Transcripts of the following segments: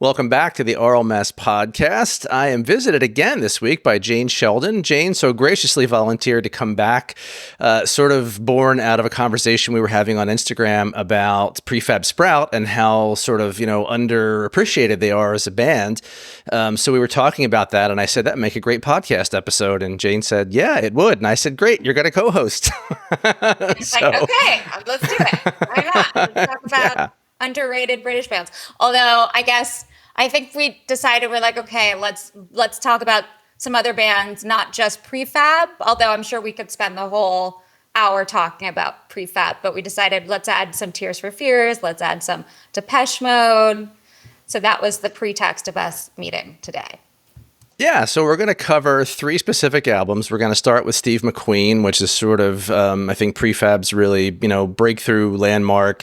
Welcome back to the Aural Mess podcast. I am visited again this week by Jane Sheldon. Jane so graciously volunteered to come back, sort of born out of a conversation we were having on Instagram about Prefab Sprout and how sort of, underappreciated they are as a band. So we were talking about that, and I said, that'd make a great podcast episode. And Jane said, yeah, it would. And I said, great, you're going to co-host. It's like, okay, let's do it. Why not? Let's talk about underrated British bands. Although I think we decided we're like, okay, let's talk about some other bands, not just Prefab, although I'm sure we could spend the whole hour talking about Prefab, but we decided let's add some Tears for Fears, let's add some Depeche Mode. So that was the pretext of us meeting today. Yeah, so we're going to cover three specific albums. We're going to start with Steve McQueen, which is sort of, I think, Prefab's really, breakthrough, landmark,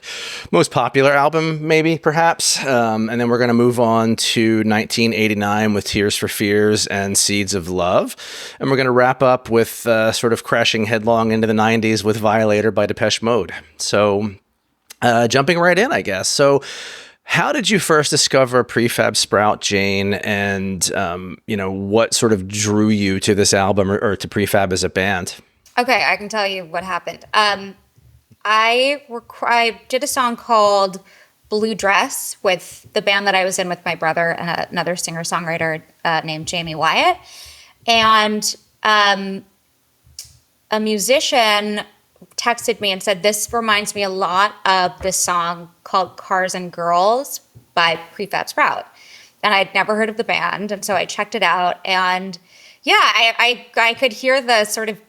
most popular album, maybe, perhaps. And then we're going to move on to 1989 with Tears for Fears and Seeds of Love. And we're going to wrap up with sort of crashing headlong into the 90s with Violator by Depeche Mode. So jumping right in, I guess. So how did you first discover Prefab Sprout, Jane, and, what sort of drew you to this album or to Prefab as a band? Okay, I can tell you what happened. I did a song called Blue Dress with the band that I was in with my brother and another singer-songwriter named Jamie Wyatt. And a musician texted me and said, this reminds me a lot of this song called Cars and Girls by Prefab Sprout. And I'd never heard of the band, and so I checked it out. And yeah, I could hear the sort of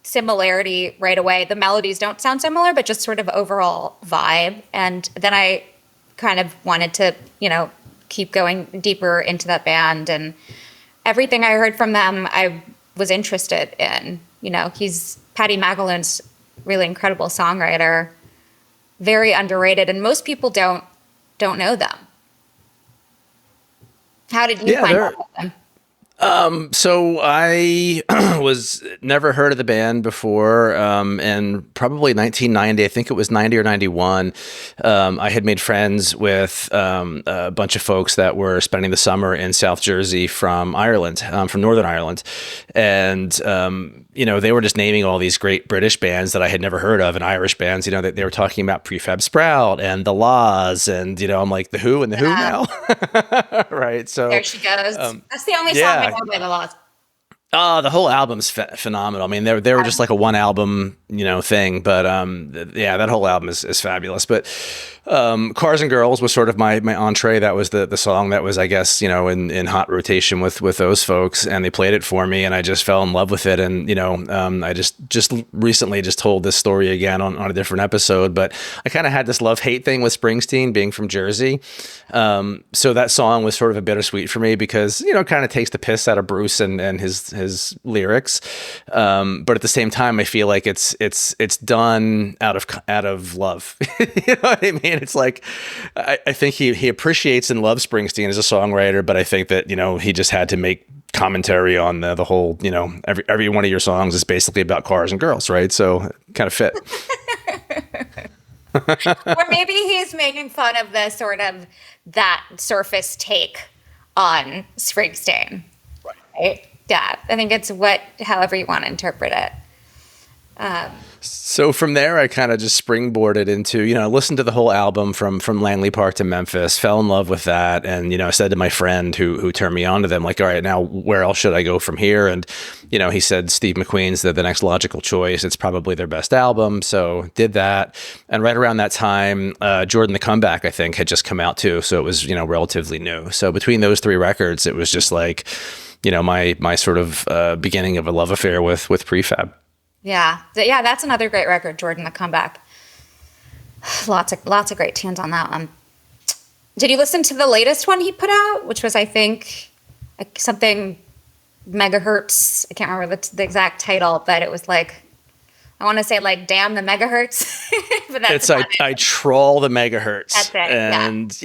similarity right away. The melodies don't sound similar, but just sort of overall vibe. And then I kind of wanted to, keep going deeper into that band. And everything I heard from them, I was interested in. Paddy McAloon's really incredible songwriter, very underrated, and most people don't know them. How did you find out about them? So I was never heard of the band before, and probably 1990, I think it was 90 or 91, I had made friends with a bunch of folks that were spending the summer in South Jersey from Ireland, from Northern Ireland. And, they were just naming all these great British bands that I had never heard of, and Irish bands, they were talking about Prefab Sprout and The Laws, and, I'm like, the Who and the Who now? Right, so there she goes. That's the only song I know by The Laws. The whole album's phenomenal. I mean, they were just like a one album, thing. But that whole album is fabulous. But Cars and Girls was sort of my entree. That was the song that was, I guess, in hot rotation with those folks, and they played it for me, and I just fell in love with it. And I just recently just told this story again on a different episode. But I kind of had this love-hate thing with Springsteen, being from Jersey. So that song was sort of a bittersweet for me because it kind of takes the piss out of Bruce and his lyrics, but at the same time, I feel like it's done out of love. You know what I mean? It's like I think he appreciates and loves Springsteen as a songwriter, but I think that he just had to make commentary on the whole. Every one of your songs is basically about cars and girls, right? So it kind of fit. Or maybe he's making fun of the sort of that surface take on Springsteen, right? Yeah, I think it's however you want to interpret it. So from there, I kind of just springboarded into, listened to the whole album from Langley Park to Memphis, fell in love with that. And, I said to my friend who turned me on to them, like, all right, now where else should I go from here? And, he said Steve McQueen's the next logical choice. It's probably their best album. So did that. And right around that time, Jordan the Comeback, I think, had just come out too. So it was, relatively new. So between those three records, it was just like, my sort of beginning of a love affair with Prefab. Yeah, that's another great record, Jordan the Comeback. Lots of great tunes on that one. Did you listen to the latest one he put out, which was, I think, something megahertz? I can't remember the exact title, but it was like, I want to say like, damn the megahertz. But that's I troll the megahertz. That's it. And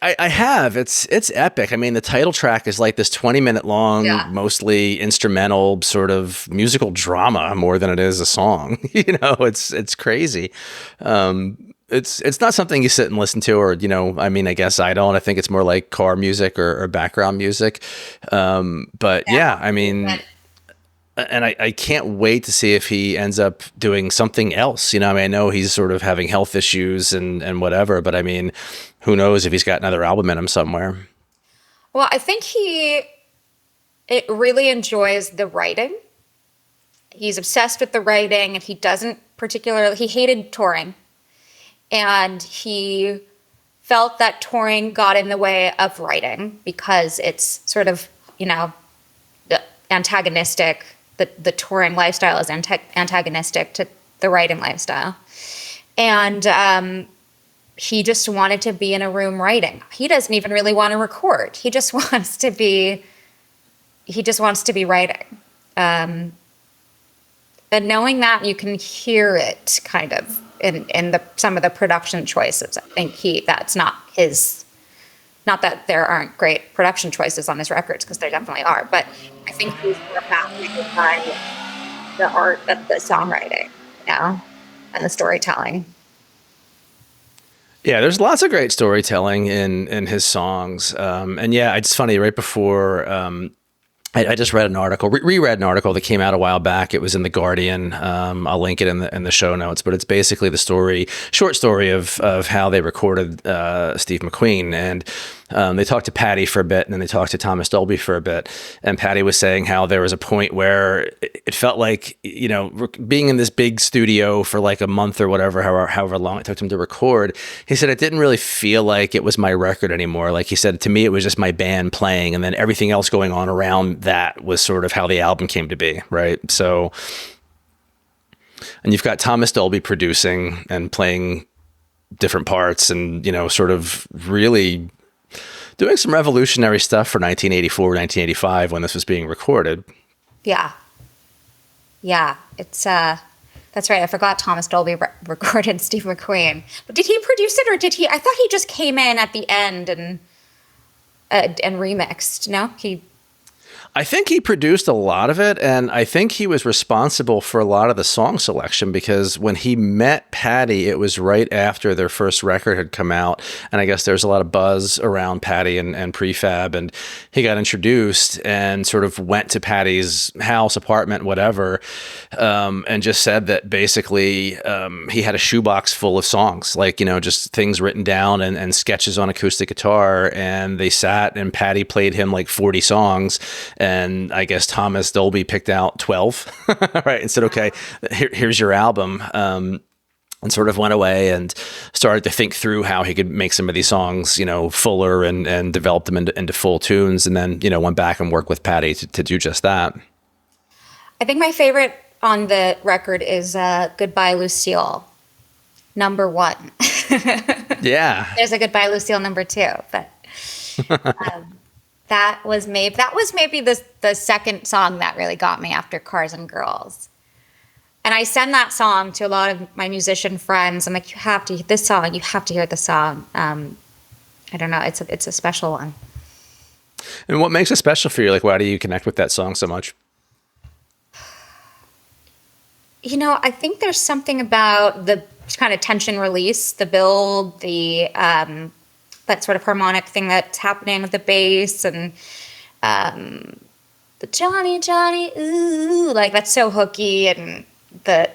I have. It's epic. I mean, the title track is like this 20-minute long, mostly instrumental sort of musical drama more than it is a song. It's crazy. it's not something you sit and listen to, or I mean, I guess I don't. I think it's more like car music or background music. But yeah, I mean, and I can't wait to see if he ends up doing something else. I mean, I know he's sort of having health issues and whatever, but I mean, who knows if he's got another album in him somewhere. Well, I think it really enjoys the writing. He's obsessed with the writing, and he hated touring. And he felt that touring got in the way of writing because it's sort of, antagonistic. The touring lifestyle is antagonistic to the writing lifestyle. And he just wanted to be in a room writing. He doesn't even really want to record. He just wants to be writing. And knowing that, you can hear it kind of in some of the production choices. I think that's not his. Not that there aren't great production choices on his records, because there definitely are. But I think he's more fascinated by the art of the songwriting, and the storytelling. Yeah, there's lots of great storytelling in his songs. And yeah, it's funny. Right before I just read an article, reread an article that came out a while back. It was in The Guardian. I'll link it in the show notes, but it's basically the short story of how they recorded Steve McQueen. And they talked to Paddy for a bit, and then they talked to Thomas Dolby for a bit. And Paddy was saying how there was a point where it felt like, being in this big studio for like a month or whatever, however long it took him to record, he said it didn't really feel like it was my record anymore. Like he said, to me, it was just my band playing, and then everything else going on around that was sort of how the album came to be, right? So, and you've got Thomas Dolby producing and playing different parts, and sort of really doing some revolutionary stuff for 1984, 1985 when this was being recorded. Yeah, it's that's right. I forgot Thomas Dolby recorded Steve McQueen, but did he produce it, or did he? I thought he just came in at the end and remixed. No, I think he produced a lot of it, and I think he was responsible for a lot of the song selection, because when he met Paddy, it was right after their first record had come out, and I guess there's a lot of buzz around Paddy and Prefab, and he got introduced and sort of went to Paddy's house, apartment, whatever, and just said that basically he had a shoebox full of songs, like, just things written down and sketches on acoustic guitar, and they sat and Paddy played him like 40 songs. And I guess Thomas Dolby picked out 12, right? And said, okay, here's your album. And sort of went away and started to think through how he could make some of these songs, fuller and develop them into full tunes. And then, went back and worked with Paddy to do just that. I think my favorite on the record is Goodbye Lucille, number 1. Yeah. There's a Goodbye Lucille number 2, but... That was maybe the second song that really got me after Cars and Girls. And I send that song to a lot of my musician friends. I'm like, you have to hear this song. You have to hear the song. I don't know. It's a special one. And what makes it special for you? Like, why do you connect with that song so much? I think there's something about the kind of tension release, the build, that sort of harmonic thing that's happening with the bass, and the Johnny, ooh, like that's so hooky, and the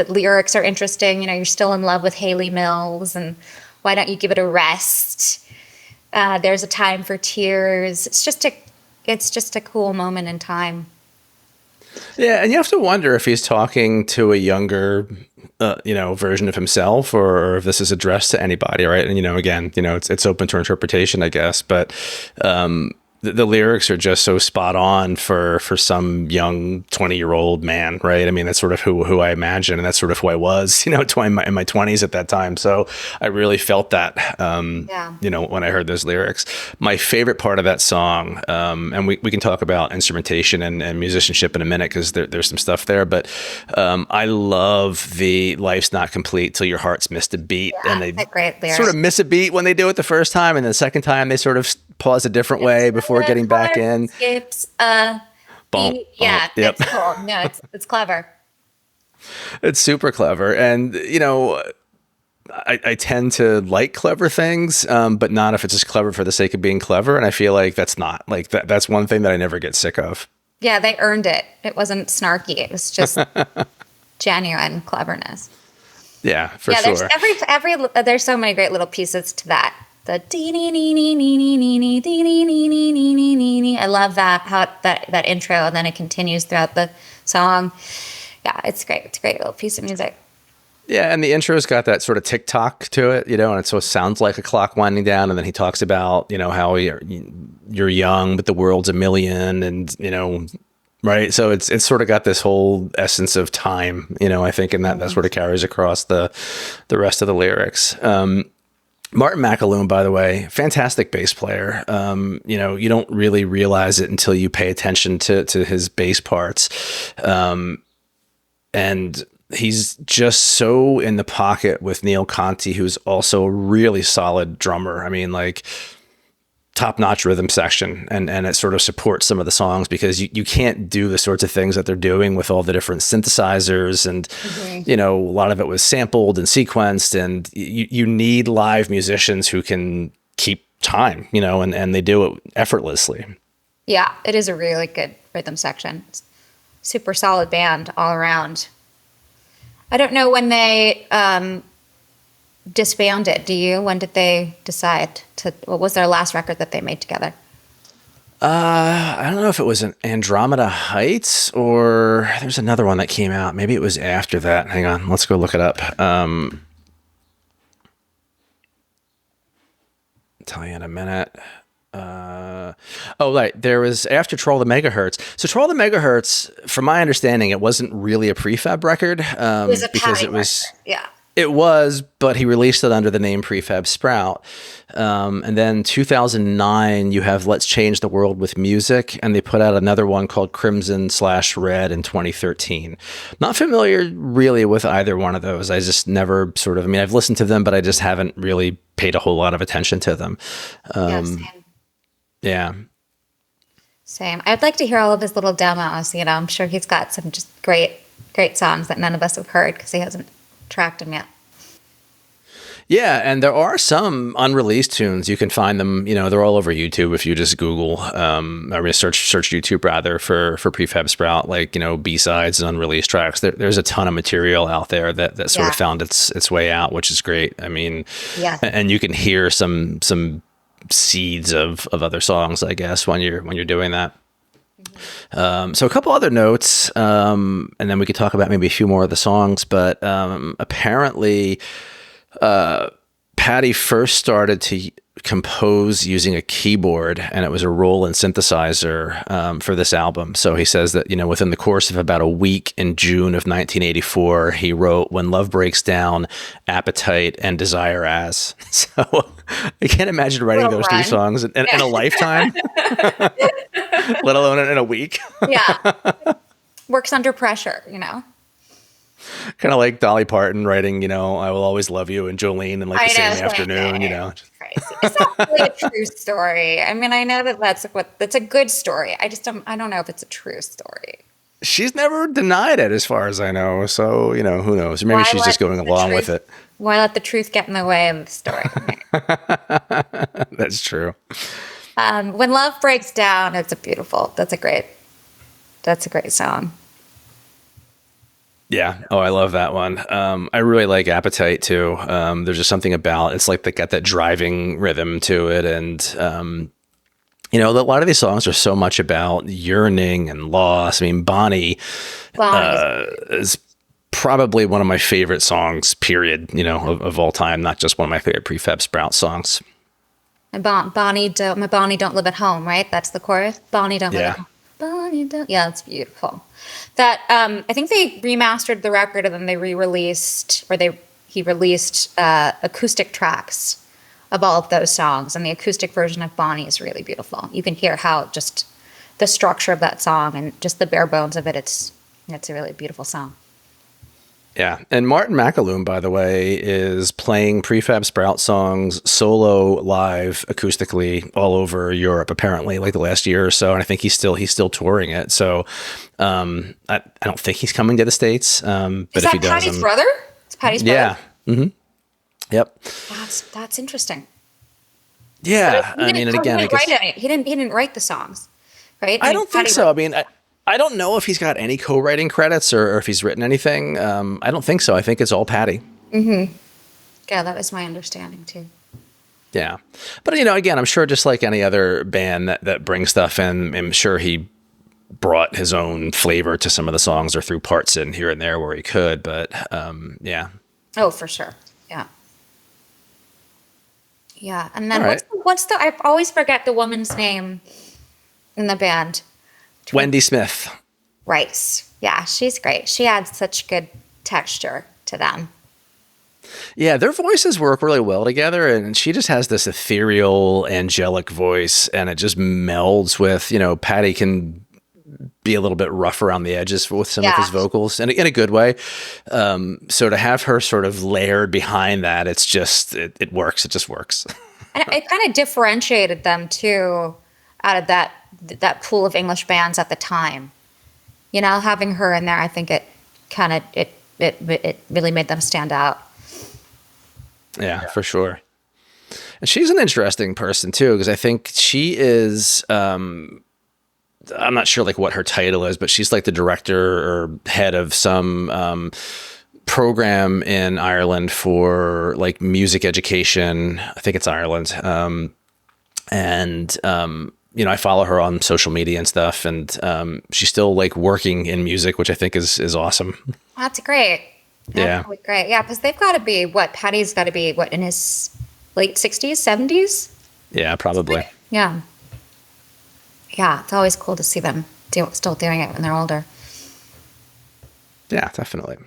lyrics are interesting. You're still in love with Haley Mills, and why don't you give it a rest? There's a time for tears. It's just a cool moment in time. Yeah, and you have to wonder if he's talking to a younger, version of himself, or if this is addressed to anybody, right? And again, it's open to interpretation, I guess. But the lyrics are just so spot on for some young 20-year-old man, right? I mean, that's sort of who I imagine, and that's sort of who I was, in my 20s at that time. So I really felt that, when I heard those lyrics. My favorite part of that song, and we can talk about instrumentation and musicianship in a minute, because there's some stuff there, but I love the "Life's Not Complete Till Your Heart's Missed a Beat," and they sort of miss a beat when they do it the first time, and the second time they sort of pause a different way before getting back in. Skips a beat. Yeah, yep. It's cool. No, it's clever. It's super clever. And, I tend to like clever things, but not if it's just clever for the sake of being clever. And I feel like that's not like that. That's one thing that I never get sick of. Yeah, they earned it. It wasn't snarky. It was just genuine cleverness. Yeah, for yeah, sure. There's so many great little pieces to that. The I love that how that intro, and then it continues throughout the song. Yeah, it's great. It's a great little piece of music. Yeah, and the intro's got that sort of tick-tock to it, and it so sounds like a clock winding down, and then he talks about, how you're young, but the world's a million, and, right? So it's sort of got this whole essence of time, I think, and that sort of carries across the rest of the lyrics. Martin McAloon, by the way, fantastic bass player. You don't really realize it until you pay attention to his bass parts. And he's just so in the pocket with Neil Conti, who's also a really solid drummer. I mean, like top-notch rhythm section, and it sort of supports some of the songs because you can't do the sorts of things that they're doing with all the different synthesizers, and a lot of it was sampled and sequenced, and you need live musicians who can keep time, and they do it effortlessly. Yeah, it is a really good rhythm section. Super solid band all around. I don't know when they disbanded. Do you? When did they decide to? What was their last record that they made together? I don't know if it was an Andromeda Heights or there's another one that came out. Maybe it was after that. Hang on, let's go look it up. I'll tell you in a minute. Right. There was after Troll the Megahertz. So Troll the Megahertz, from my understanding, it wasn't really a prefab record. It was a because Paddy it was. record. Yeah. It was, but he released it under the name Prefab Sprout. And then 2009, you have Let's Change the World with Music, and they put out another one called Crimson/Red in 2013. Not familiar really with either one of those. I just never I've listened to them, but I just haven't really paid a whole lot of attention to them. Same. Yeah. Same. I'd like to hear all of his little demos. I'm sure he's got some just great songs that none of us have heard because he hasn't tracked them yet. Yeah, and there are some unreleased tunes. You can find them, they're all over YouTube if you just Google, search YouTube rather for Prefab Sprout, like, B-sides and unreleased tracks. There's a ton of material out there that sort of found its way out, which is great. I mean, and you can hear some seeds of other songs, I guess, when you're doing that. So a couple other notes, and then we could talk about maybe a few more of the songs, but apparently Paddy first started to compose using a keyboard, and it was a Roland synthesizer for this album. So he says that, within the course of about a week in June of 1984, he wrote When Love Breaks Down, Appetite, and Desire As. So I can't imagine writing those three songs in a lifetime, let alone in a week. Yeah. Works under pressure, Kind of like Dolly Parton writing, I Will Always Love You, and Jolene in like the same afternoon, Crazy. It's not really a true story. I mean, I know that's a good story. I don't know if it's a true story. She's never denied it as far as I know. So, who knows? Maybe she's just going along with it. Why let the truth get in the way of the story? That's true. When Love Breaks Down, that's a great song. Yeah. Oh, I love that one. I really like Appetite too. There's just something about it's like they got that driving rhythm to it, and a lot of these songs are so much about yearning and loss. I mean, Bonnie is probably one of my favorite songs, period. Of all time, not just one of my favorite Prefab Sprout songs. Bonnie don't live at home, right? That's the chorus. Bonnie don't live at home. Bonnie don't. Yeah, it's beautiful. That I think they remastered the record and then they re-released, or he released acoustic tracks of all of those songs, and the acoustic version of Bonnie is really beautiful. You can hear how just the structure of that song and just the bare bones of it. It's a really beautiful song. Yeah, and Martin McAloon, by the way, is playing Prefab Sprout songs solo live acoustically all over Europe, apparently, like the last year or so. And I think he's still touring it. So I don't think he's coming to the States. But is if he that does, Paddy's brother? It's Paddy's brother? Yeah. Mm-hmm. Yep. That's interesting. Yeah. I mean, and again, I guess He didn't write the songs, right? I don't think Paddy so. wrote. I mean, I don't know if he's got any co-writing credits or if he's written anything. I don't think so. I think it's all Paddy. Yeah, that was my understanding too. Yeah. But, again, I'm sure just like any other band that brings stuff in, I'm sure he brought his own flavor to some of the songs or threw parts in here and there where he could. But, yeah. Oh, for sure. Yeah. Yeah. And All then right. I always forget the woman's name in the band. Wendy Smith. Rice. Yeah, she's great. She adds such good texture to them. Yeah, their voices work really well together, and she just has this ethereal, angelic voice, and it just melds with, Paddy can be a little bit rough around the edges with some of his vocals, and in a good way. So to have her sort of layered behind that, it's just, it works. It just works. And it kind of differentiated them too out of that pool of English bands at the time. Having her in there, I think it really made them stand out. Yeah, for sure. And she's an interesting person too, because I think she is, I'm not sure like what her title is, but she's like the director or head of some program in Ireland for like music education. I think it's Ireland. I follow her on social media and stuff, and she's still like working in music, which I think is awesome. That's great. Yeah. Really great. Yeah, because they've got to be Paddy's got to be in his late 60s, 70s? Yeah, probably. Yeah. Yeah, it's always cool to see them still doing it when they're older. Yeah, definitely.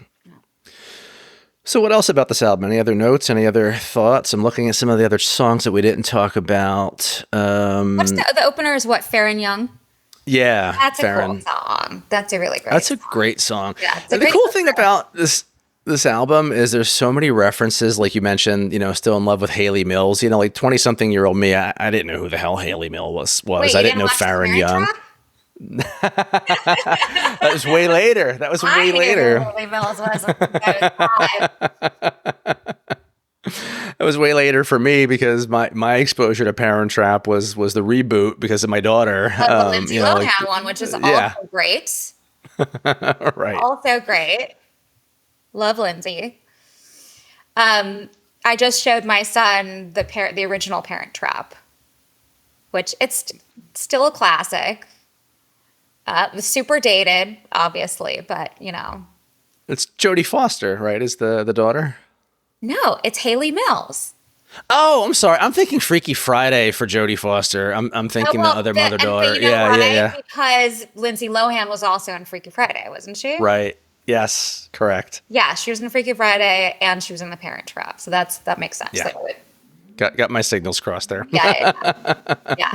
So what else about this album? Any other notes? Any other thoughts? I'm looking at some of the other songs that we didn't talk about. What's the opener is Fair and Young? Yeah. That's a cool song. That's a really great That's a great song. Yeah, and the cool thing about this album is there's so many references, like you mentioned, Still in Love with Haley Mills. Like 20-something-year-old me, I didn't know who the hell Haley Mills was. Wait, I didn't know Farron Young. That was way later. That was way later. Haley Mills was. I It was way later for me because my exposure to Parent Trap was the reboot because of my daughter. the Lindsay Lohan one, which is also great. Right. Also great. Love Lindsay. I just showed my son the original Parent Trap, which it's still a classic. It was super dated, obviously, but It's Jodie Foster, right? Is the daughter? No, it's Haley Mills. Oh, I'm sorry. I'm thinking Freaky Friday for Jodie Foster. I'm thinking the other mother-daughter. Yeah. Because Lindsay Lohan was also in Freaky Friday, wasn't she? Right. Yes. Correct. Yeah, she was in Freaky Friday and she was in The Parent Trap. So that makes sense. Yeah. Got my signals crossed there. Yeah. Yeah.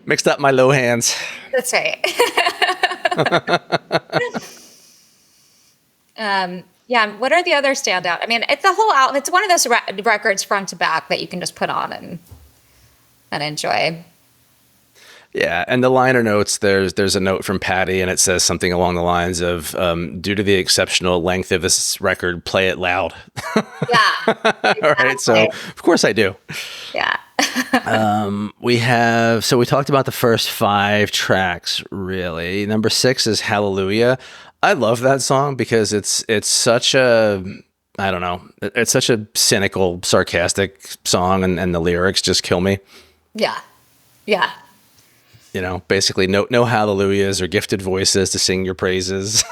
Mixed up my Lohans. That's right. Yeah. What are the other standout? I mean, it's the whole album. It's one of those records front to back that you can just put on and enjoy. Yeah, and the liner notes, there's a note from Paddy, and it says something along the lines of, due to the exceptional length of this record, play it loud. Yeah. Exactly. All right, so of course I do. Yeah. We talked about the first 5 tracks, really. Number 6 is Hallelujah. I love that song because it's such a, I don't know, it's such a cynical, sarcastic song, and the lyrics just kill me. Yeah. Yeah. Basically no hallelujahs or gifted voices to sing your praises.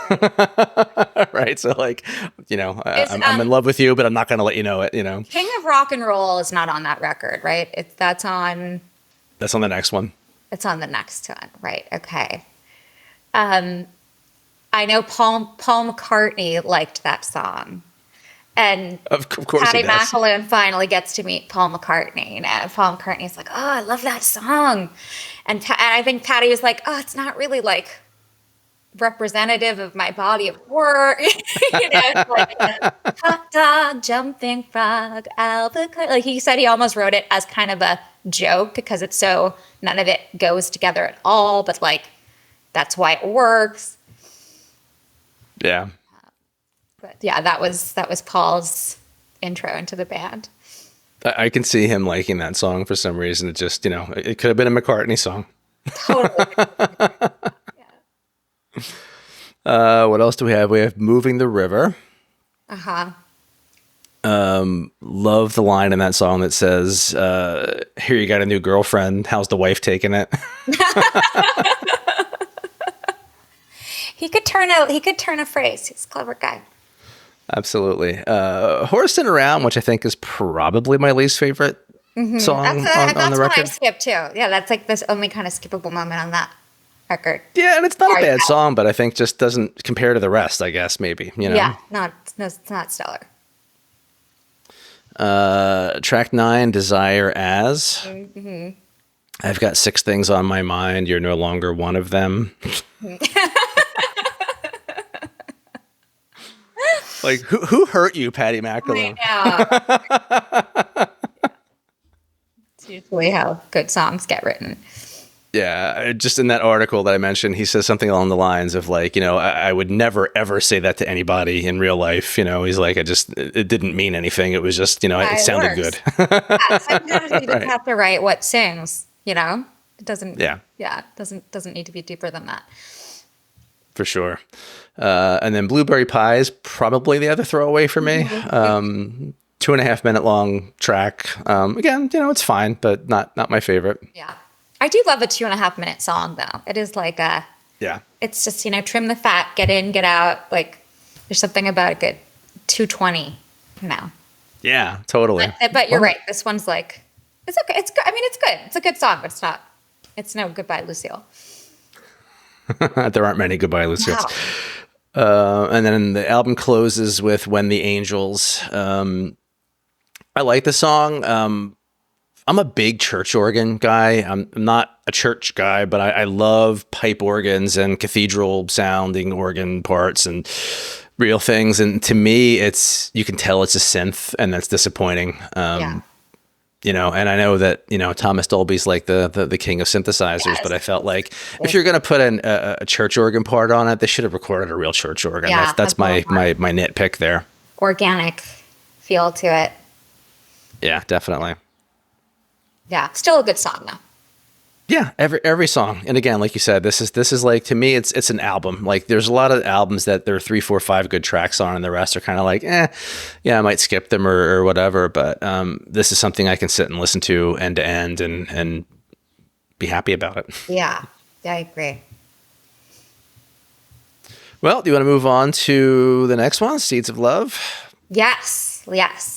Right. So like, I'm in love with you, but I'm not going to let you know it, King of Rock and Roll is not on that record, right? That's on the next one. It's on the next one. Right. Okay. I know Paul McCartney liked that song. And of course Paddy he does. McAloon finally gets to meet Paul McCartney. And Paul McCartney's like, oh, I love that song. And I think Paddy was like, oh, it's not really like representative of my body of work. It's like hot dog, jumping frog, albacore. Like he said he almost wrote it as kind of a joke because it's so none of it goes together at all. But like, that's why it works. Yeah. But yeah, that was Paul's intro into the band. I can see him liking that song for some reason. It just, it could have been a McCartney song. Totally. What else do we have? We have Moving the River. Uh-huh. Love the line in that song that says, here you got a new girlfriend. How's the wife taking it? He could turn a phrase. He's a clever guy. Absolutely. Horsing Around, which I think is probably my least favorite song on the That's one I record. skipped too. Yeah, that's like this only kind of skippable moment on that record. Yeah, and it's not a bad song, but I think just doesn't compare to the rest, I guess, maybe. Yeah, it's not stellar. Track 9, Desire As. I've got 6 things on my mind. You're no longer one of them. Like, who hurt you, Paddy McAloon? It's usually how good songs get written. Yeah, just in that article that I mentioned, he says something along the lines of like, I would never, ever say that to anybody in real life. He's like, it didn't mean anything. It was just, it sounded good. Sometimes you just have to write what sings, It doesn't, doesn't need to be deeper than that. For sure. And then Blueberry Pie is probably the other throwaway for me. 2.5 minute long track. Again, it's fine, but not my favorite. Yeah. I do love a 2.5 minute song though. It is like it's just, trim the fat, get in, get out. Like there's something about a good 2:20, Yeah, totally. But you're right. This one's like, it's okay. It's good. I mean, it's good. It's a good song, but it's no Goodbye, Lucille. There aren't many Goodbye, Lucille. Wow. And then the album closes with When the Angels. I like the song. I'm a big church organ guy. I'm not a church guy, but I love pipe organs and cathedral sounding organ parts and real things. And to me, you can tell it's a synth, and that's disappointing. And I know that, Thomas Dolby's like the king of synthesizers, but I felt like if you're going to put a church organ part on it, they should have recorded a real church organ. Yeah, that's my nitpick there. Organic feel to it. Yeah, definitely. Yeah, still a good song though. Yeah, every song. And again, like you said, this is like, to me, it's an album. Like there's a lot of albums that there are 3, 4, 5 good tracks on, and the rest are kind of like, I might skip them or whatever. But this is something I can sit and listen to end to end and be happy about it. Yeah, I agree. Well, do you want to move on to the next one, Seeds of Love? Yes.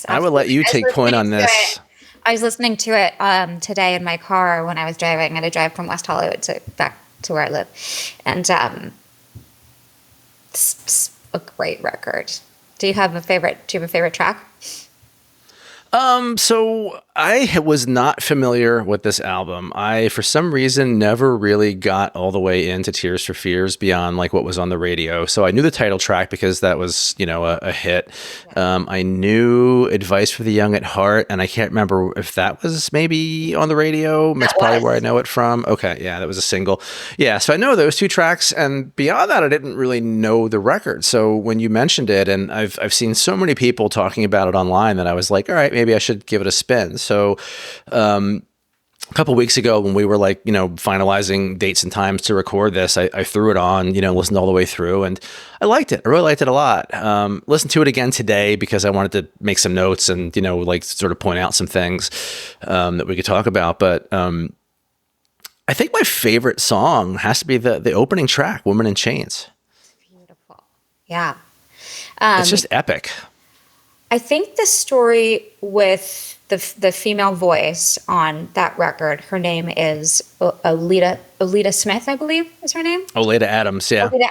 I would let you take point on this. I was listening to it today in my car when I was driving. I had to drive from West Hollywood back to where I live. And it's a great record. Do you have a favorite track? So I was not familiar with this album. I, for some reason, never really got all the way into Tears for Fears beyond like what was on the radio. So I knew the title track because that was, a hit. Yeah. I knew Advice for the Young at Heart, and I can't remember if that was maybe on the radio. That's probably where I know it from. Okay. Yeah, that was a single. Yeah. So I know those 2 tracks, and beyond that, I didn't really know the record. So when you mentioned it, and I've seen so many people talking about it online that I was like, all right, maybe I should give it a spin. So a couple of weeks ago when we were like, finalizing dates and times to record this, I threw it on, listened all the way through, and I liked it. I really liked it a lot. Listened to it again today because I wanted to make some notes and, like sort of point out some things that we could talk about. But I think my favorite song has to be the opening track, Woman in Chains. Beautiful. Yeah. It's just epic. I think the story with the female voice on that record, her name is Oleta Smith, I believe is her name. Oleta Adams, yeah. Oleta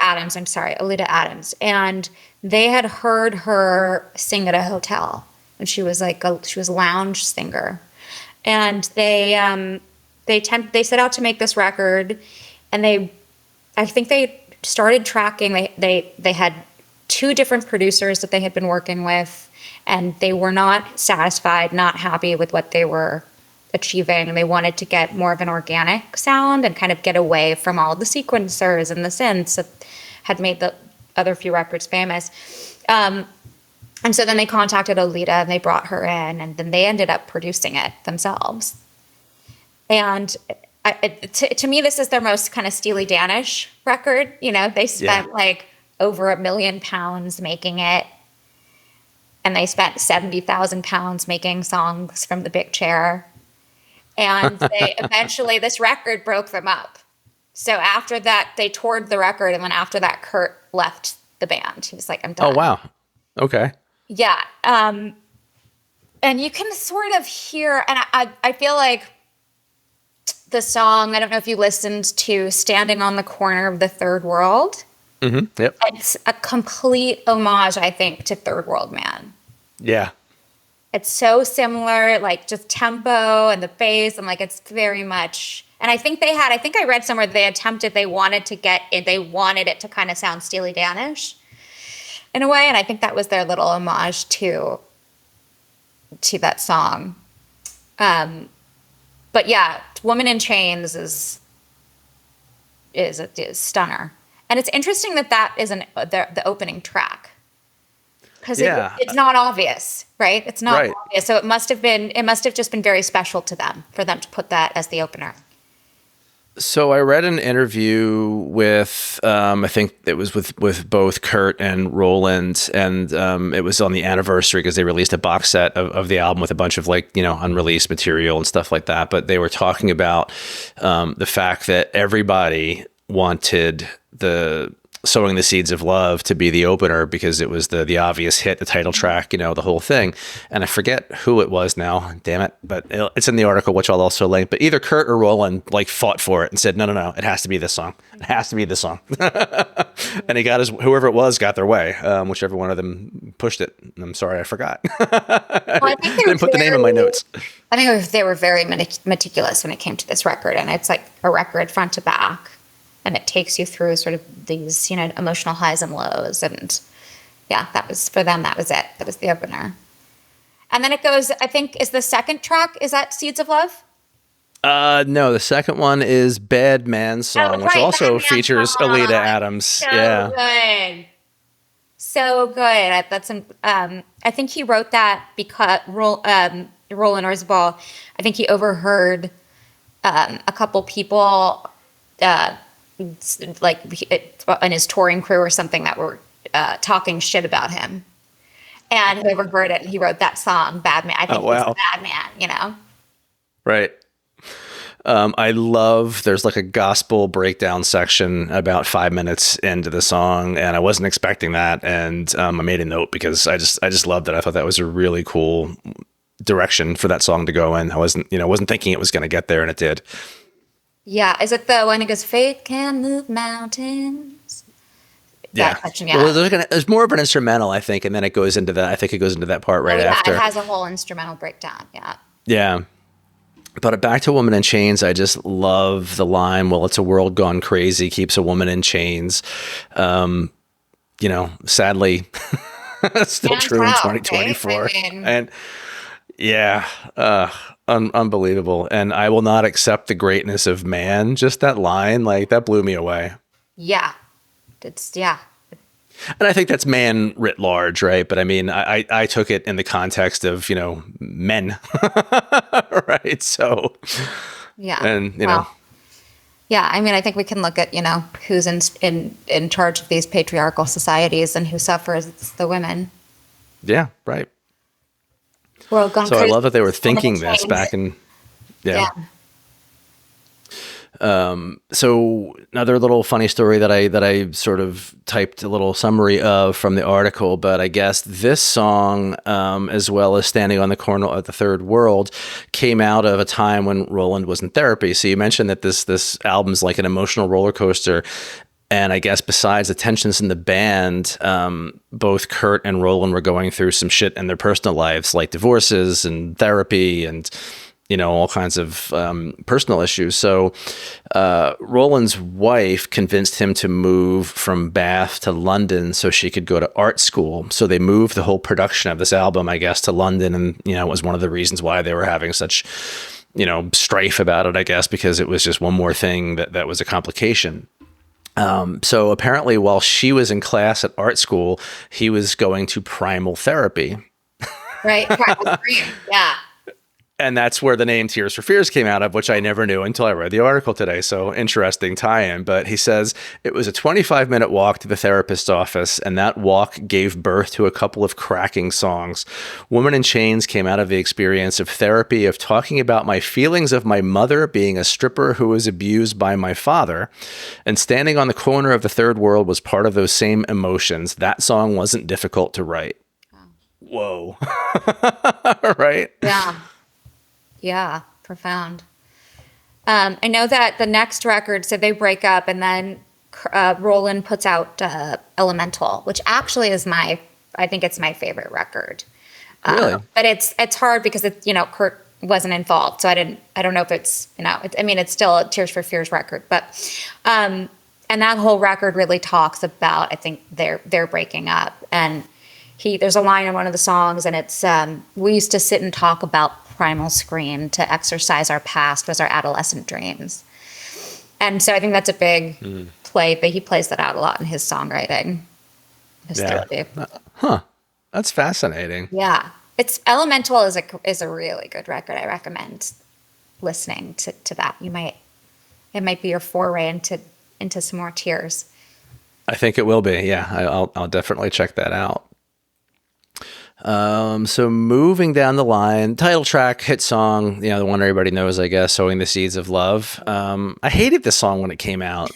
Adams. And they had heard her sing at a hotel, and she was a lounge singer. And they set out to make this record, and I think they started tracking. They had 2 different producers that they had been working with, and they were not satisfied, not happy with what they were achieving. And they wanted to get more of an organic sound and kind of get away from all the sequencers and the synths that had made the other few records famous. And so then they contacted Olita and they brought her in, and then they ended up producing it themselves. And to me, this is their most kind of Steely Dan-ish record. You know, they spent like over £1 million making it. And they spent 70,000 pounds making songs from the big chair. And they eventually, this record broke them up. So after that, they toured the record. And then after that, Kurt left the band. He was like, I'm done. Oh, wow. Okay. Yeah. And you can sort of hear, and I feel like the song, I don't know if you listened to Standing on the Corner of the Third World. Mm-hmm. Yep. It's a complete homage, I think, to Third World Man. Yeah. It's so similar, like just tempo and the bass, and like it's very much. And I think I read somewhere they wanted it to kind of sound Steely Dan-ish in a way, and I think that was their little homage to that song. But yeah, Woman in Chains is a stunner. And it's interesting that is the opening track, because it's not obvious, right? It's not obvious. So it must have just been very special to them for them to put that as the opener. So I read an interview with, I think it was with both Kurt and Roland, and it was on the anniversary because they released a box set of the album with a bunch of unreleased material and stuff like that. But they were talking about the fact that everybody wanted the Sowing the Seeds of Love to be the opener because it was the obvious hit, the title track, the whole thing. And I forget who it was now, damn it, but it's in the article, which I'll also link. But either Kurt or Roland fought for it and said, no, it has to be this song. It has to be this song. And whoever it was got their way, whichever one of them pushed it. I'm sorry, I forgot. I didn't put the name in my notes. I think they were very meticulous when it came to this record, and it's like a record front to back. And it takes you through sort of these, emotional highs and lows. And yeah, that was, for them, that was it. That was the opener. And then it goes, I think, is the second track, is that Seeds of Love? No, the second one is Bad Man Song, which also features Alita Adams. So good. So good. I think he wrote that because Roland Orzabal, I think he overheard a couple people in his touring crew or something that were talking shit about him, and he overheard it, and he wrote that song, Bad Man. I think it's Bad Man, Right. I love, there's like a gospel breakdown section about 5 minutes into the song, and I wasn't expecting that, and I made a note because I just loved it. I thought that was a really cool direction for that song to go in. I wasn't thinking it was going to get there, and it did. Yeah, is it the one that goes, "Faith can move mountains"? Yeah. Well, there's more of an instrumental, I think, and then it goes into that. I think it goes into that part right after. It has a whole instrumental breakdown. Yeah. Yeah. But back to Woman in Chains, I just love the line, "Well, it's a world gone crazy, keeps a woman in chains." Sadly, still true in 2024. Right? And yeah, unbelievable. And I will not accept the greatness of man. Just that line, that blew me away. Yeah. And I think that's man writ large, right? But I mean, I took it in the context of, men, right? So, yeah. And, yeah, I mean, I think we can look at, who's in charge of these patriarchal societies and who suffers. It's the women. Yeah, right. So I love that they were thinking this back in, yeah. So another little funny story that I sort of typed a little summary of from the article, but I guess this song, as well as Standing on the Corner of the Third World, came out of a time when Roland was in therapy. So you mentioned that this album's like an emotional roller coaster. And I guess besides the tensions in the band, both Kurt and Roland were going through some shit in their personal lives, like divorces and therapy and, all kinds of personal issues. So Roland's wife convinced him to move from Bath to London so she could go to art school. So they moved the whole production of this album, I guess, to London. And, it was one of the reasons why they were having such, strife about it, I guess, because it was just one more thing that was a complication. So apparently while she was in class at art school, he was going to primal therapy. Right. Yeah. And that's where the name Tears for Fears came out of, which I never knew until I read the article today. So interesting tie-in. But he says it was a 25-minute walk to the therapist's office, and that walk gave birth to a couple of cracking songs. Woman in Chains came out of the experience of therapy, of talking about my feelings of my mother being a stripper who was abused by my father. And Standing on the Corner of the Third World was part of those same emotions. That song wasn't difficult to write. Whoa. Right? Yeah. Yeah, profound. I know that the next record, so they break up, and then Roland puts out Elemental, which actually is I think it's my favorite record. Really? But it's hard because Kurt wasn't involved, so I don't know if it's it's still a Tears for Fears record, but and that whole record really talks about, I think, they're breaking up, and there's a line in one of the songs, and it's we used to sit and talk about primal scream to exercise our past was our adolescent dreams. And so I think that's a big play, but he plays that out a lot in his songwriting. Therapy. Huh. That's fascinating. Yeah. It's Elemental is a really good record. I recommend listening to that. It might be your foray into some more Tears. I think it will be. Yeah. I'll definitely check that out. So moving down the line, title track, hit song, the one everybody knows, I guess, Sowing the Seeds of Love. I hated this song when it came out.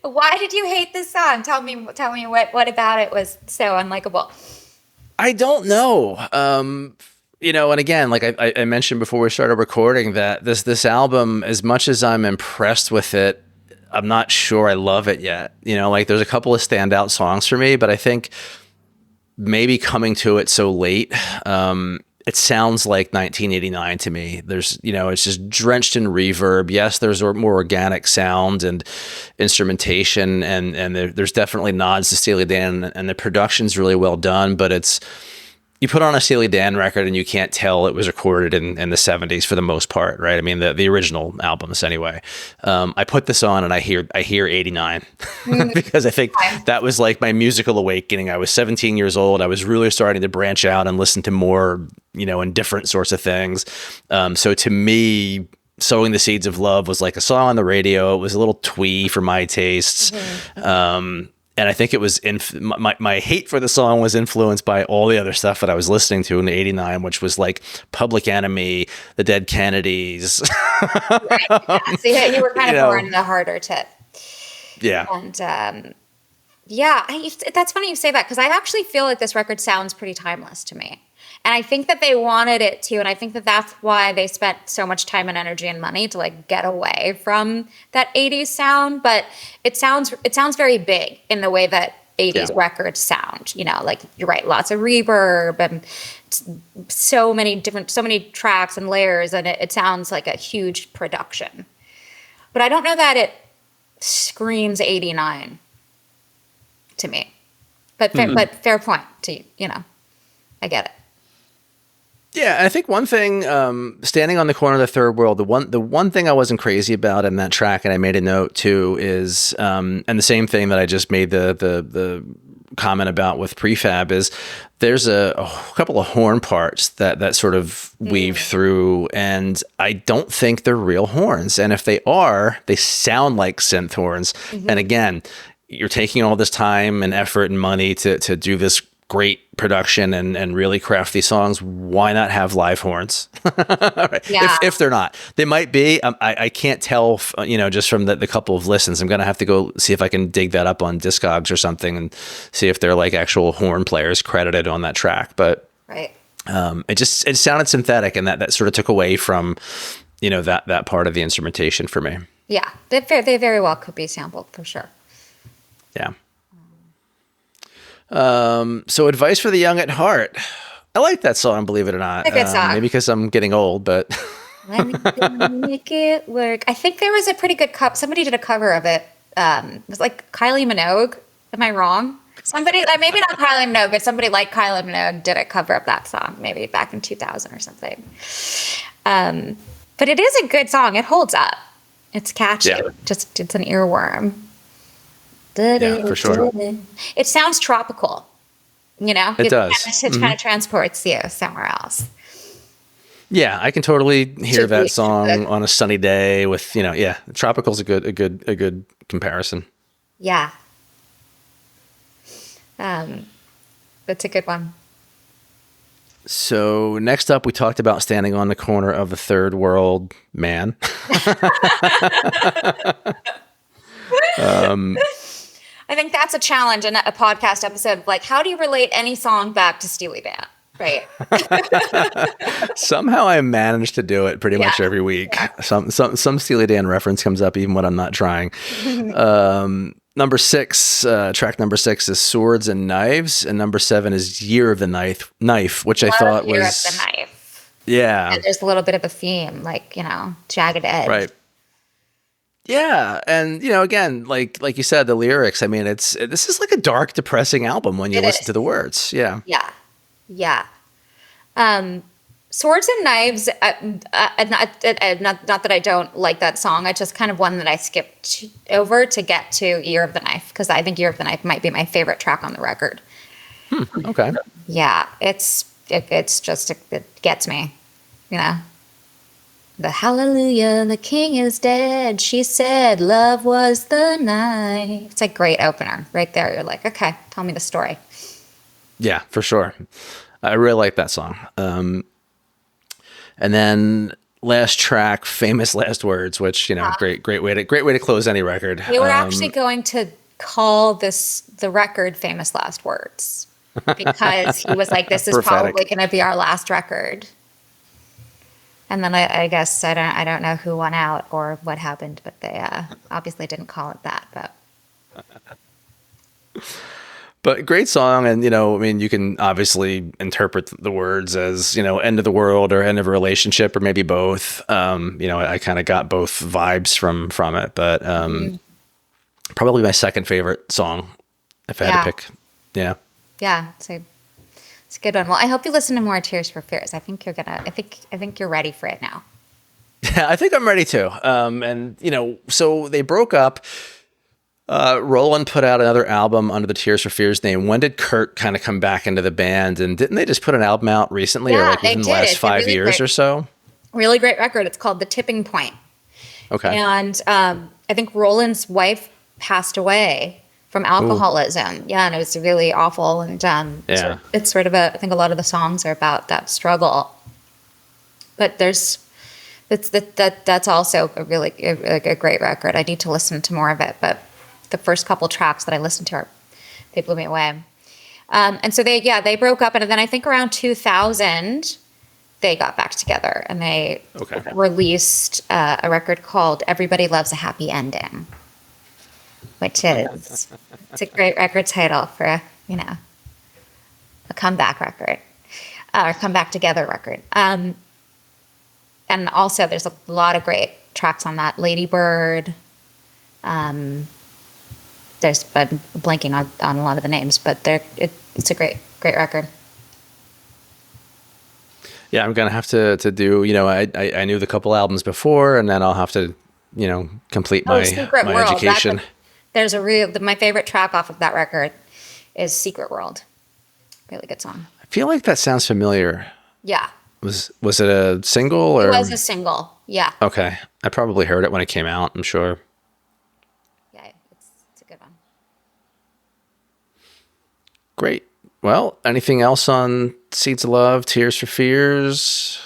Why did you hate this song? Tell me what about it was so unlikable? I don't know. And again, like I mentioned before we started recording, that this album, as much as I'm impressed with it, I'm not sure I love it yet. There's a couple of standout songs for me, but I think maybe coming to it so late, it sounds like 1989 to me. There's, it's just drenched in reverb. Yes, there's more organic sound and instrumentation, and there's definitely nods to Steely Dan, and the production's really well done, but you put on a Steely Dan record and you can't tell it was recorded in the 70s for the most part, right? I mean, the original albums anyway. I put this on and I hear 89 because I think that was like my musical awakening. I was 17 years old. I was really starting to branch out and listen to more, and different sorts of things. So to me, Sowing the Seeds of Love was like a song on the radio. It was a little twee for my tastes. And I think it was my hate for the song was influenced by all the other stuff that I was listening to in '89, which was like Public Enemy, the Dead Kennedys. Right. Yeah. So you were kind of more in the harder tip. Yeah. And that's funny you say that, because I actually feel like this record sounds pretty timeless to me. And I think that they wanted it to, and I think that that's why they spent so much time and energy and money to like get away from that 80s sound. But it sounds very big in the way that 80s records sound. Like you're right, lots of reverb and so many tracks and layers, and it sounds like a huge production. But I don't know that it screams 89 to me. But fair point to I get it. Yeah, I think one thing, Standing on the Corner of the Third World, the one thing I wasn't crazy about in that track, and I made a note too, is, and the same thing that I just made the comment about with Prefab, is there's a couple of horn parts that sort of weave through, and I don't think they're real horns. And if they are, they sound like synth horns. Mm-hmm. And again, you're taking all this time and effort and money to do this great production and really craft these songs. Why not have live horns? Right. Yeah. If they're not, they might be. I can't tell, just from the couple of listens. I'm going to have to go see if I can dig that up on Discogs or something and see if they're like actual horn players credited on that track. But right. It sounded synthetic, and that sort of took away from, that part of the instrumentation for me. Yeah. They very well could be sampled for sure. Yeah. So Advice for the Young at Heart. I like that song, believe it or not. It's a good song. Maybe because I'm getting old, but I'm gonna make it work. I think there was a pretty good cover. Somebody did a cover of it. It was like Kylie Minogue. Am I wrong? Somebody, maybe not Kylie Minogue, but somebody like Kylie Minogue did a cover of that song, maybe back in 2000 or something. But it is a good song. It holds up. It's catchy. Yeah. Just it's an earworm. Yeah, for sure. It sounds tropical. You know, It does. It kind of transports you somewhere else. Yeah, I can totally hear that Totally. song on a sunny day with, yeah, tropical's a good comparison. Yeah. That's a good one. So next up, we talked about standing on the corner of a third world man. I think that's a challenge in a podcast episode. Like, how do you relate any song back to Steely Dan? Right. Somehow I managed to do it pretty much every week. Some Steely Dan reference comes up even when I'm not trying. Number 6, track number 6 is Swords and Knives, and number 7 is Year of the Knife, which I thought Year was of the Knife. Yeah. And there's a little bit of a theme, like, jagged edge. Right. Yeah, and again, like you said, the lyrics. I mean, this is like a dark, depressing album when you listen to the words. Yeah. Yeah. Yeah. Swords and Knives, not that I don't like that song. It's just kind of one that I skipped over to get to Year of the Knife, because I think Year of the Knife might be my favorite track on the record. Okay. Yeah, it's just, it gets me, The hallelujah, the king is dead. She said love was the night. It's a great opener right there. You're like, okay, tell me the story. Yeah, for sure. I really like that song. And then last track, Famous Last Words, which, great way to close any record. We were actually going to call the record Famous Last Words, because he was like, this is probably going to be our last record. And then I guess I don't know who won out or what happened, but they obviously didn't call it that. But great song, and I mean, you can obviously interpret the words as end of the world or end of a relationship, or maybe both. I kind of got both vibes from it, but probably my second favorite song if I had to pick. Yeah. Yeah. So it's a good one. Well, I hope you listen to more Tears for Fears. I think you're gonna. I think you're ready for it now. Yeah, I think I'm ready too. And so they broke up. Roland put out another album under the Tears for Fears name. When did Kurt kind of come back into the band? And didn't they just put an album out recently, or like within the last 5 years or so? Really great record. It's called The Tipping Point. Okay. And I think Roland's wife passed away from alcoholism. Ooh. Yeah, and it was really awful. And it's sort of I think a lot of the songs are about that struggle. But that's also a really a great record. I need to listen to more of it, but the first couple tracks that I listened to, they blew me away. And so they broke up, and then I think around 2000 they got back together, and they released a record called Everybody Loves a Happy Ending, which is it's a great record title for a comeback record or comeback together record. And also there's a lot of great tracks on that. Lady Bird. I'm blanking on a lot of the names, but it's a great record. Yeah, I'm gonna have to do. I knew the couple albums before, and then I'll have to complete my education. There's my favorite track off of that record is Secret World. Really good song. I feel like that sounds familiar. Yeah. Was it a single or? It was a single. Yeah. Okay, I probably heard it when it came out. I'm sure. Great. Well, anything else on Seeds of Love, Tears for Fears?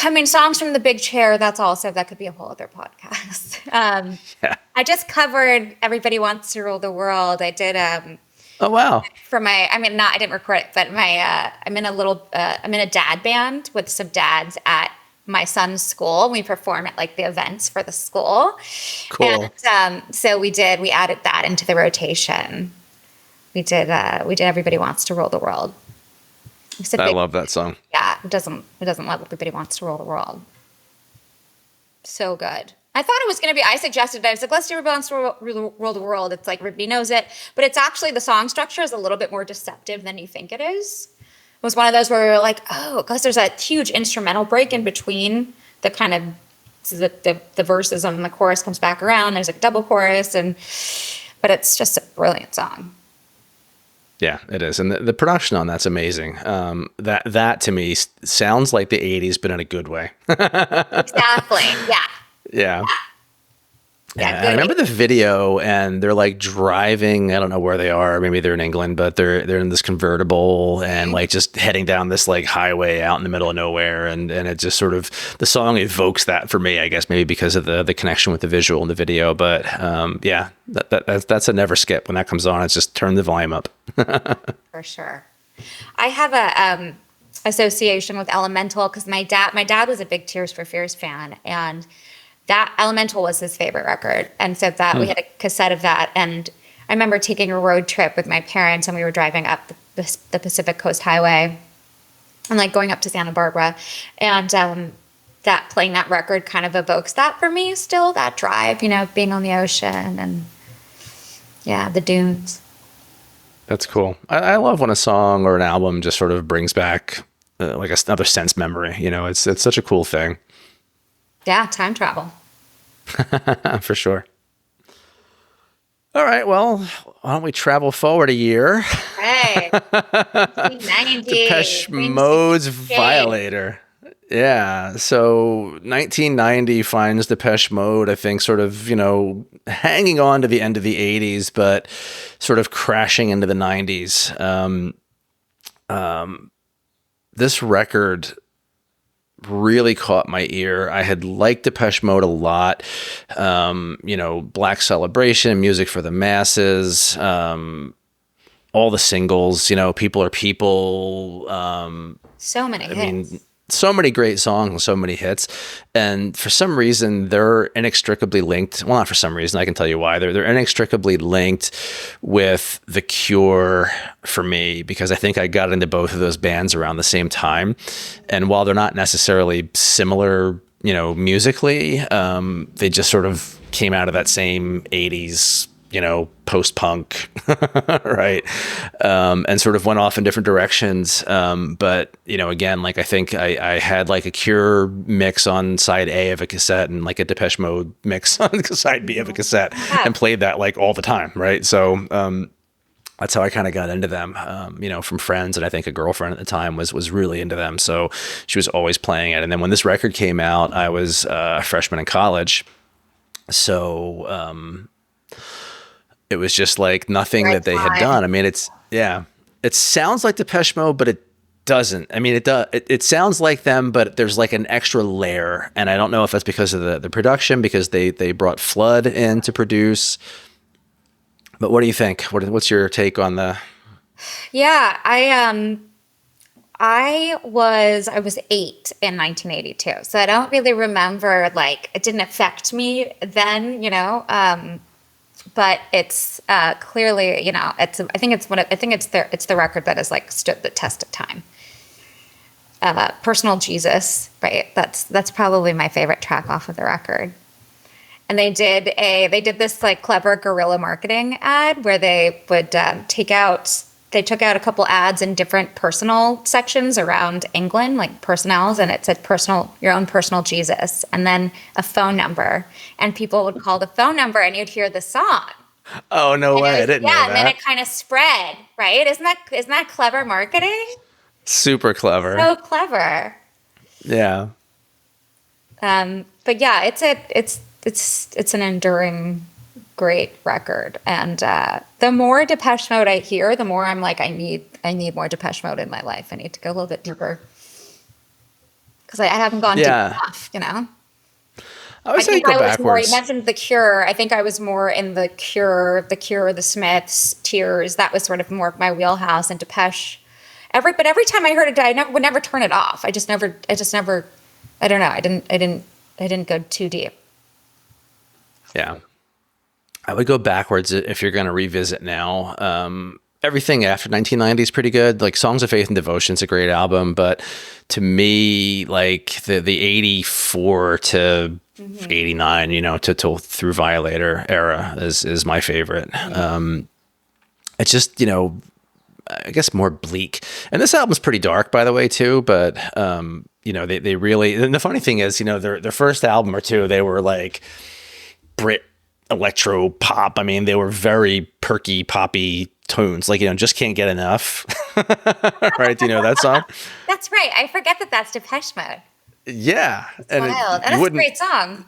I mean, songs from the big chair, that could be a whole other podcast. I just covered Everybody Wants to Rule the World. I did oh wow. I didn't record it, but I'm in a dad band with some dads at my son's school. We perform at like the events for the school. Cool. And so we added that into the rotation. We did Everybody Wants to Rule the World. I love that song. Yeah, it doesn't love Everybody Wants to Rule the World. So good. I thought it was going to be, I suggested, I was like, let's do Everybody Wants to Rule the World. It's like, everybody knows it. But it's actually, the song structure is a little bit more deceptive than you think it is. It was one of those where we were like, oh, because there's a huge instrumental break in between the kind of So the verses and the chorus comes back around. There's a double chorus, but it's just a brilliant song. Yeah, it is. And the production on that's amazing. That to me sounds like the 80s, but in a good way. Exactly. Yeah. Yeah. Yeah. I remember the video, and they're like driving. I don't know where they are. Maybe they're in England, but they're in this convertible and like just heading down this like highway out in the middle of nowhere. And it just sort of, the song evokes that for me, I guess, maybe because of the connection with the visual in the video. But yeah, that's a never skip. When that comes on, it's just turn the volume up. For sure. I have a association with Elemental because my dad was a big Tears for Fears fan, and that Elemental was his favorite record. And so that we had a cassette of that. And I remember taking a road trip with my parents, and we were driving up the Pacific Coast Highway and like going up to Santa Barbara. And that playing that record kind of evokes that for me still, that drive, you know, being on the ocean and yeah, the dunes. That's cool. I love when a song or an album just sort of brings back like another sense memory. You know, it's such a cool thing. Yeah, time travel. For sure. All right, well, why don't we travel forward a year? Hey, 1990. Depeche Mode's Violator. Yeah, so 1990 finds Depeche Mode, I think, sort of, you know, hanging on to the end of the 80s, but sort of crashing into the 90s. This record really caught my ear. I had liked Depeche Mode a lot. You know, Black Celebration, Music for the Masses, all the singles, you know, People Are People. So many hits. So many great songs and so many hits. And for some reason, they're inextricably linked. Well, not for some reason. I can tell you why. They're inextricably linked with The Cure for me, because I think I got into both of those bands around the same time. And while they're not necessarily similar, you know, musically, they just sort of came out of that same 80s, you know, post-punk, right? And sort of went off in different directions. But, you know, again, like I think I had like a Cure mix on side A of a cassette and like a Depeche Mode mix on side B of a cassette and played that like all the time, right? So that's how I kind of got into them, you know, from friends. And I think a girlfriend at the time was really into them. So she was always playing it. And then when this record came out, I was a freshman in college. So it was just like nothing that they had done. I mean, it sounds like Depeche Mode, but it doesn't. I mean, it sounds like them, but there's like an extra layer. And I don't know if that's because of the production, because they brought Flood in to produce. But what do you think? What's your take on the? Yeah, I was 8 in 1982, so I don't really remember, like, it didn't affect me then, you know. But it's clearly, you know, it's the record that has like stood the test of time. Personal Jesus, right? That's probably my favorite track off of the record. And they did this like clever guerrilla marketing ad where they would took out a couple ads in different personal sections around England, like personnels, and it said your own personal Jesus, and then a phone number, and people would call the phone number and you'd hear the song. Oh, no way. I didn't know that. Yeah, and then it kind of spread, right? Isn't that clever marketing? Super clever. So clever. Yeah. But yeah, it's an enduring great record, and the more Depeche Mode I hear, the more I'm like, I need more Depeche Mode in my life. I need to go a little bit deeper because I haven't gone deep enough, you know. I would say go backwards. You mentioned The Cure. I think I was more in The Cure, The Smiths, Tears. That was sort of more of my wheelhouse. And Depeche, every time I heard it, I would never turn it off. I just never. I don't know. I didn't go too deep. Yeah. I would go backwards if you're going to revisit now. Everything after 1990 is pretty good. Like Songs of Faith and Devotion is a great album, but to me, like the 84 to 89, you know, to through Violator era is my favorite. It's just, you know, I guess more bleak. And this album's pretty dark, by the way, too. But they really. And the funny thing is, their first album or two, they were like Brit electro pop. I mean, they were very perky, poppy tunes. Like, just can't get enough. Right? Do you know that song? That's right. I forget that that's Depeche Mode. Yeah, Wild. And that's a great song.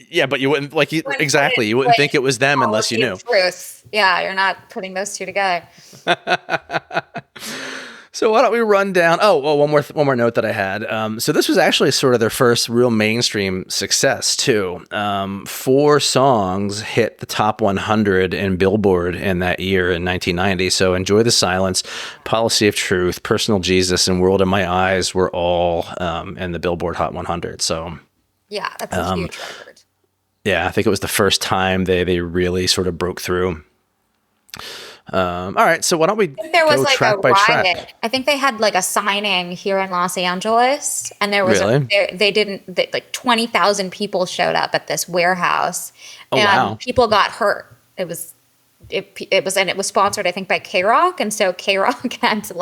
Yeah, but you wouldn't exactly. You wouldn't think it was them unless you knew. Truth. Yeah, you're not putting those two together. So why don't we run down? Oh, well, one more note that I had. So this was actually sort of their first real mainstream success too. 4 songs hit the top 100 in Billboard in that year in 1990. So Enjoy the Silence, Policy of Truth, Personal Jesus, and World in My Eyes were all in the Billboard Hot 100. So yeah, that's a huge record. Yeah, I think it was the first time they really sort of broke through. All right, so why don't we there was like track by track? I think they had like a signing here in Los Angeles, and there was like 20,000 people showed up at this warehouse, and people got hurt. It was sponsored, I think, by K-Rock, and so K-Rock had to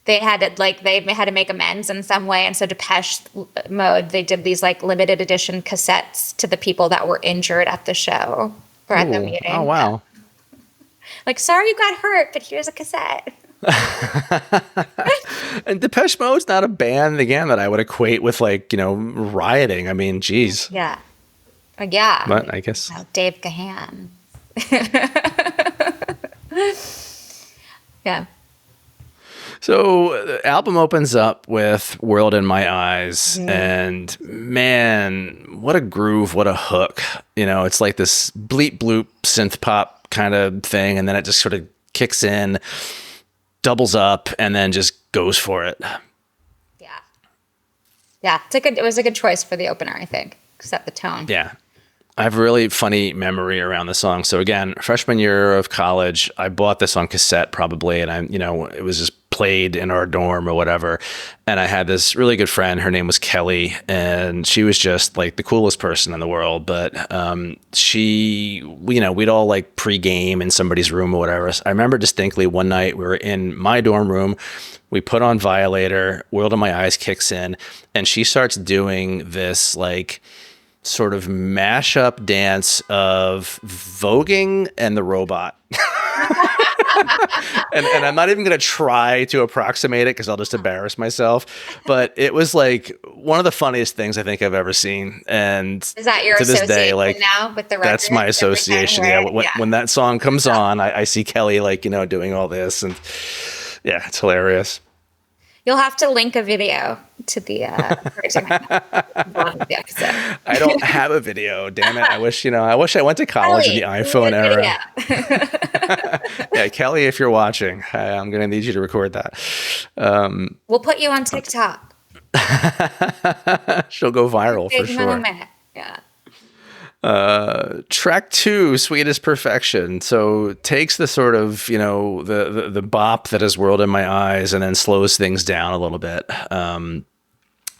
they had to make amends in some way, and so Depeche Mode, they did these like limited edition cassettes to the people that were injured at the show or at the meeting. Oh wow. Like, sorry you got hurt, but here's a cassette. And Depeche Mode's not a band, again, that I would equate with, like, rioting. I mean, geez. Yeah. Yeah. But I guess. Dave Gahan. Yeah. So the album opens up with World in My Eyes, and man, what a groove, what a hook. It's like this bleep bloop synth pop kind of thing, and then it just sort of kicks in, doubles up, and then just goes for it. Yeah, it was a good choice for the opener, I think. Set the tone. Yeah. I have a really funny memory around the song. So again, freshman year of college, I bought this on cassette probably, and it was just played in our dorm or whatever. And I had this really good friend. Her name was Kelly, and she was just like the coolest person in the world. But we'd all like pregame in somebody's room or whatever. I remember distinctly one night we were in my dorm room. We put on Violator, World in My Eyes kicks in, and she starts doing this like sort of mashup dance of voguing and the robot. and I'm not even going to try to approximate it because I'll just embarrass myself. But it was like one of the funniest things I think I've ever seen. And is that your to this day, like now with the record? That's my association. Yeah. When that song comes on, I see Kelly like, doing all this, and yeah, it's hilarious. You'll have to link a video to the episode. I don't have a video. Damn it! I wish I went to college in the iPhone era. Yeah, Kelly, if you're watching, I'm going to need you to record that. We'll put you on TikTok. She'll go viral for sure. Yeah. Track 2, Sweetest Perfection. So takes the sort of, the bop that is World in My Eyes and then slows things down a little bit.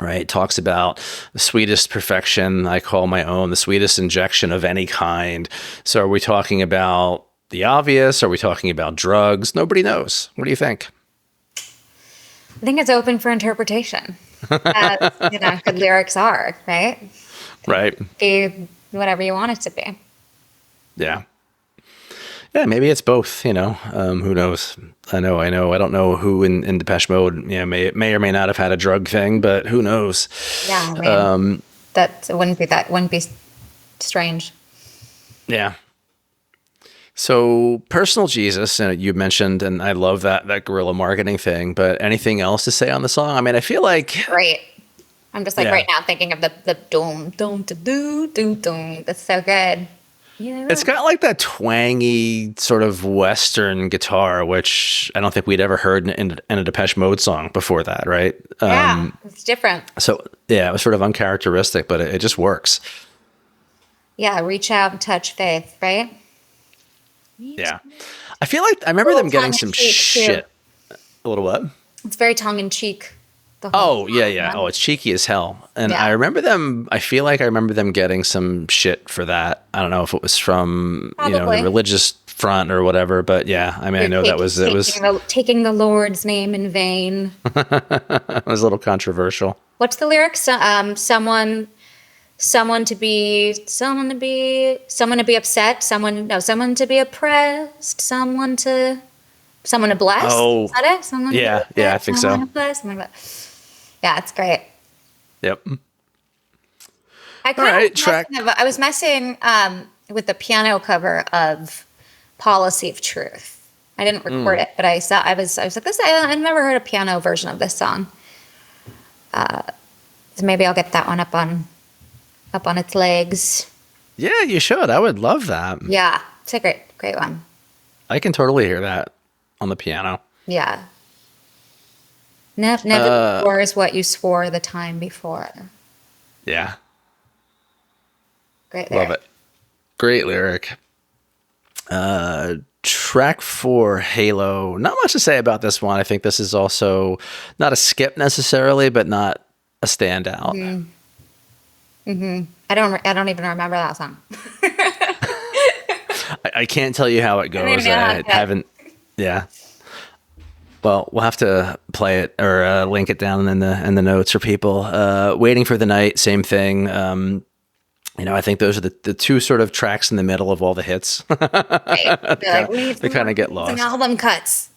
Right. Talks about the sweetest perfection I call my own, the sweetest injection of any kind. So are we talking about the obvious? Are we talking about drugs? Nobody knows. What do you think? I think it's open for interpretation. As, good lyrics are, right? Right. Be whatever you want it to be. Yeah. Yeah, maybe it's both, who knows? I don't know who in Depeche Mode, may or may not have had a drug thing, but who knows? Yeah, I mean, that wouldn't be strange. Yeah. So Personal Jesus, you mentioned, and I love that guerrilla marketing thing, but anything else to say on the song? I mean, I feel like... Great. I'm just right now thinking of the doom, doom, doom, doom, doom. That's so good. Yeah. It's got like that twangy sort of Western guitar, which I don't think we'd ever heard in a Depeche Mode song before that, right? Yeah, it's different. So yeah, it was sort of uncharacteristic, but it just works. Yeah, reach out and touch faith, right? Yeah. I feel like I remember them getting some shit. Too. A little what? It's very tongue-in-cheek. Oh, yeah. Oh, it's cheeky as hell. And I feel like I remember them getting some shit for that. I don't know if it was from, the religious front or whatever. But yeah, I mean, I know it was taking the Lord's name in vain. It was a little controversial. What's the lyrics? Someone to be upset, someone to be oppressed, someone to bless. Oh, is that it? Someone yeah, I think so. To bless, something like that. Yeah, it's great. Yep. I was messing with the piano cover of "Policy of Truth." I didn't record it, but I was like, this. I've never heard a piano version of this song. So maybe I'll get that one up on its legs. Yeah, you should. I would love that. Yeah, it's a great one. I can totally hear that on the piano. Yeah. Never before is what you swore the time before. Yeah. Great lyric. Love it. Great lyric. Track 4, Halo. Not much to say about this one. I think this is also not a skip necessarily, but not a standout. I don't even remember that song. I can't tell you how it goes. I haven't. Yeah. Well, we'll have to play it or link it down in the notes for people. Waiting for the Night, same thing. I think those are the two sort of tracks in the middle of all the hits. Right. They kind of get lost. Album cuts.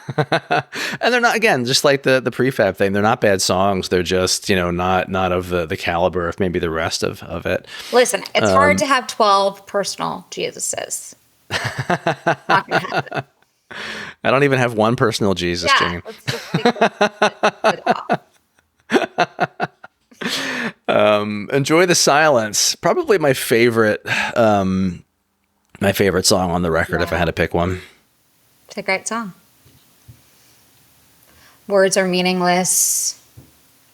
And they're not, again, just like the prefab thing. They're not bad songs. They're just, not of the caliber of maybe the rest of it. Listen, it's hard to have 12 personal Jesuses. Not gonna happen. I don't even have one personal Jesus, Jane. Let's just Enjoy the Silence. Probably my favorite song on the record, if I had to pick one. It's a great song. Words are meaningless,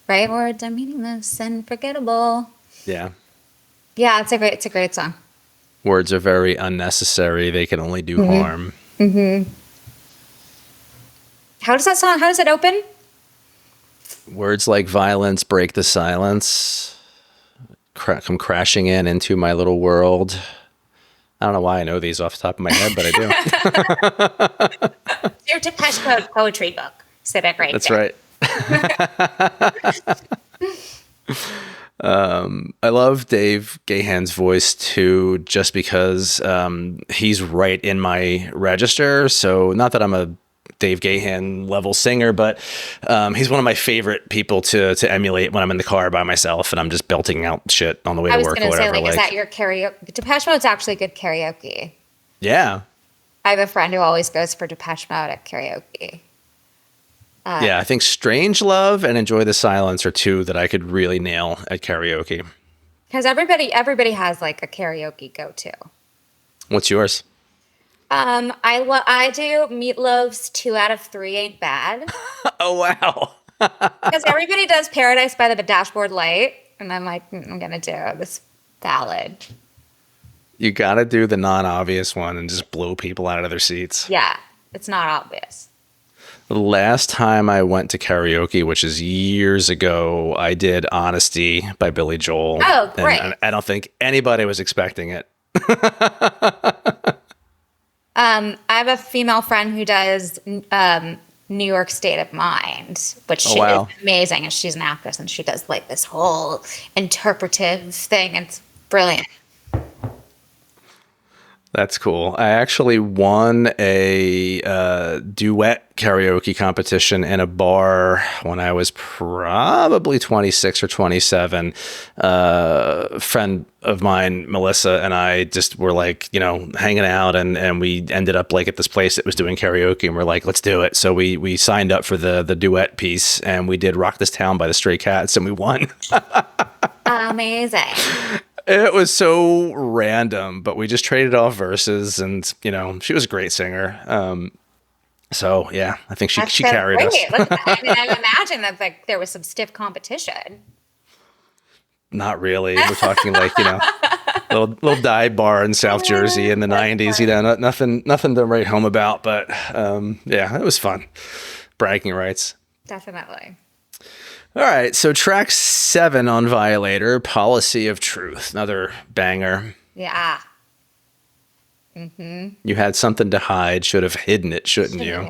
right? Words are meaningless and forgettable. Yeah. Yeah, it's a great song. Words are very unnecessary. They can only do harm. Mm-hmm. How does it open? Words like violence break the silence. Come crashing into my little world. I don't know why I know these off the top of my head, but I do. Your Depeche Mode poetry book. Sit it right That's there. Right. I love Dave Gahan's voice too, just because he's right in my register. So not that I'm a Dave Gahan level singer, but he's one of my favorite people to emulate when I'm in the car by myself and I'm just belting out shit on the way to work or whatever. Is that your karaoke? Depeche Mode's actually good karaoke. Yeah. I have a friend who always goes for Depeche Mode at karaoke. Yeah, I think Strange Love and Enjoy the Silence are two that I could really nail at karaoke. Because everybody has like a karaoke go-to. What's yours? I do Meatloaf's 2 out of 3 Ain't Bad. Oh, wow. Because everybody does Paradise by the Dashboard Light. And I'm like, I'm going to do this ballad. You got to do the non-obvious one and just blow people out of their seats. Yeah, it's not obvious. The last time I went to karaoke, which is years ago, I did Honesty by Billy Joel. Oh, great. And I don't think anybody was expecting it. I have a female friend who does New York State of Mind, which is amazing. And she's an actress and she does like this whole interpretive thing. It's brilliant. That's cool. I actually won a duet karaoke competition in a bar when I was probably 26 or 27. A friend of mine, Melissa, and I just were like, hanging out and we ended up like at this place that was doing karaoke and we're like, let's do it. So we signed up for the duet piece and we did Rock This Town by the Stray Cats and we won. Amazing. It was so random, but we just traded off verses and, she was a great singer. So yeah, I think she carried us. Look at that. I mean, I imagine that like there was some stiff competition. Not really. We're talking like, little dive bar in South Jersey in the 90s, nothing to write home about, but yeah, it was fun. Bragging rights. Definitely. All right, so track 7 on Violator, Policy of Truth, another banger. Yeah. You had something to hide. Should have hidden it, shouldn't you?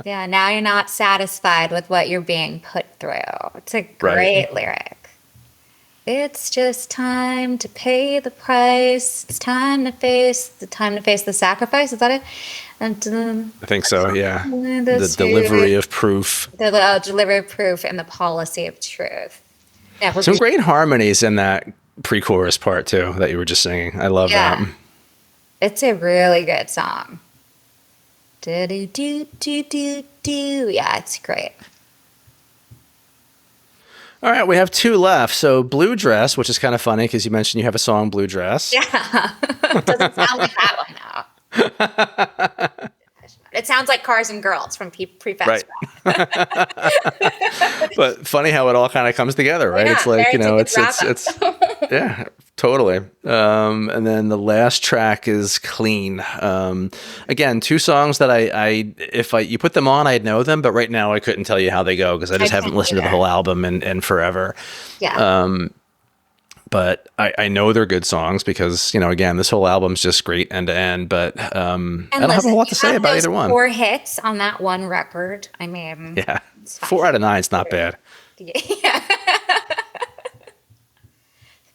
Yeah, now you're not satisfied with what you're being put through. It's a great lyric. It's just time to pay the price. It's time to face the sacrifice. Is that it? And I think so, yeah. The delivery of proof. The delivery of proof and the policy of truth. Yeah, some great harmonies in that pre-chorus part, too, that you were just singing. I love that. It's a really good song. Do-do-do-do-do-do. Yeah, it's great. All right, we have 2 left. So Blue Dress, which is kind of funny because you mentioned you have a song, Blue Dress. Yeah. Doesn't sound like that one, though. It sounds like Cars and Girls from Prefab Sprout. But funny how it all kind of comes together, right? Yeah, it's like, it's yeah, totally. And then the last track is Clean. Again, 2 songs that if you put them on, I'd know them, but right now I couldn't tell you how they go because I just haven't listened to the whole album in forever. Yeah. But I know they're good songs because, again, this whole album's just great end to end, but I don't have a lot to say about either one. 4 hits on that one record. I mean, yeah, 4 out of 9 is not bad. Yeah.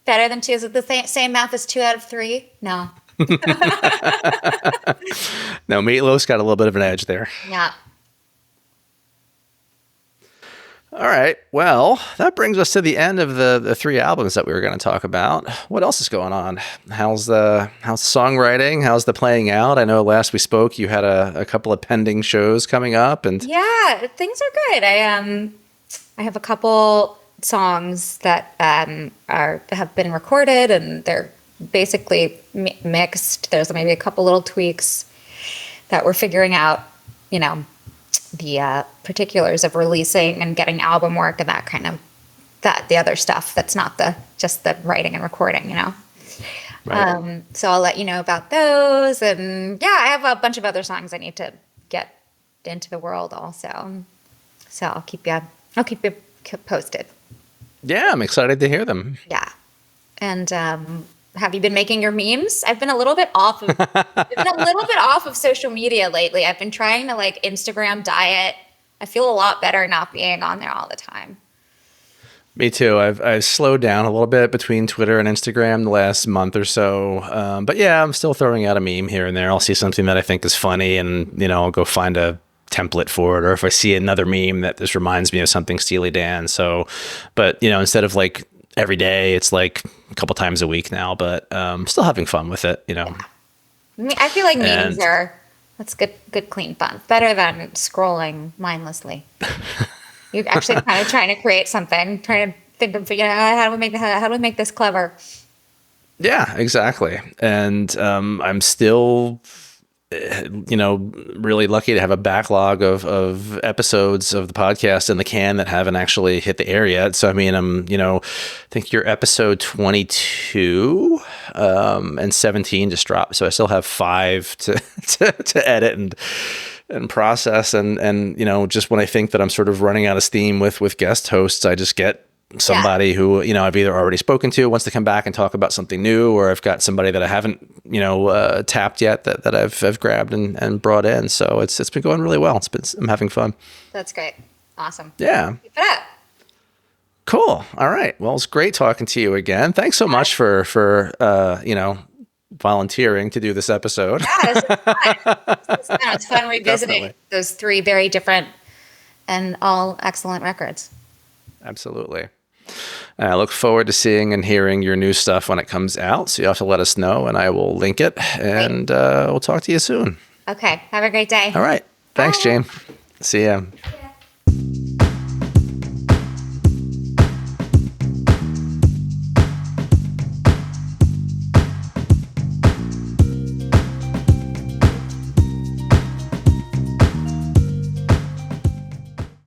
Better than 2. Is it the same math as 2 out of 3? No. No, Meatloaf's got a little bit of an edge there. Yeah. All right. Well, that brings us to the end of the 3 albums that we were going to talk about. What else is going on? How's the songwriting? How's the playing out? I know last we spoke, you had a couple of pending shows coming up, and yeah, things are good. I have a couple songs that have been recorded, and they're basically mixed. There's maybe a couple little tweaks that we're figuring out. The particulars of releasing and getting album work and that kind of the other stuff that's not just the writing and recording, Right. So I'll let you know about those, and yeah, I have a bunch of other songs I need to get into the world also. So I'll keep you posted. Yeah, I'm excited to hear them. Yeah, and have you been making your memes? I've been a little bit off of social media lately. I've been trying to Instagram diet. I feel a lot better not being on there all the time. Me too. I've slowed down a little bit between Twitter and Instagram the last month or so. But yeah, I'm still throwing out a meme here and there. I'll see something that I think is funny and, I'll go find a template for it. Or if I see another meme that just reminds me of something Steely Dan. So, but, instead of every day, it's a couple times a week now, but still having fun with it, Yeah. I feel like memes that's good, clean fun. Better than scrolling mindlessly. You're actually kind of trying to create something, trying to think of, how do we make this clever? Yeah, exactly. And I'm still, really lucky to have a backlog of episodes of the podcast in the can that haven't actually hit the air yet. So, I mean, I think you're episode 22 and 17 just dropped. So I still have 5 to edit and process. And just when I think that I'm sort of running out of steam with guest hosts, I just get somebody who, I've either already spoken to, wants to come back and talk about something new, or I've got somebody that I haven't, tapped yet that I've grabbed and brought in. So it's been going really well. I'm having fun. That's great. Awesome. Yeah. Keep it up. Cool. All right. Well, it's great talking to you again. Thanks so much for volunteering to do this episode. Yeah, this is fun. It's fun revisiting those 3 very different and all excellent records. Absolutely. I look forward to seeing and hearing your new stuff when it comes out. So you have to let us know, and I will link it. And we'll talk to you soon. Okay. Have a great day. All right. Thanks, Bye. Jane. See ya.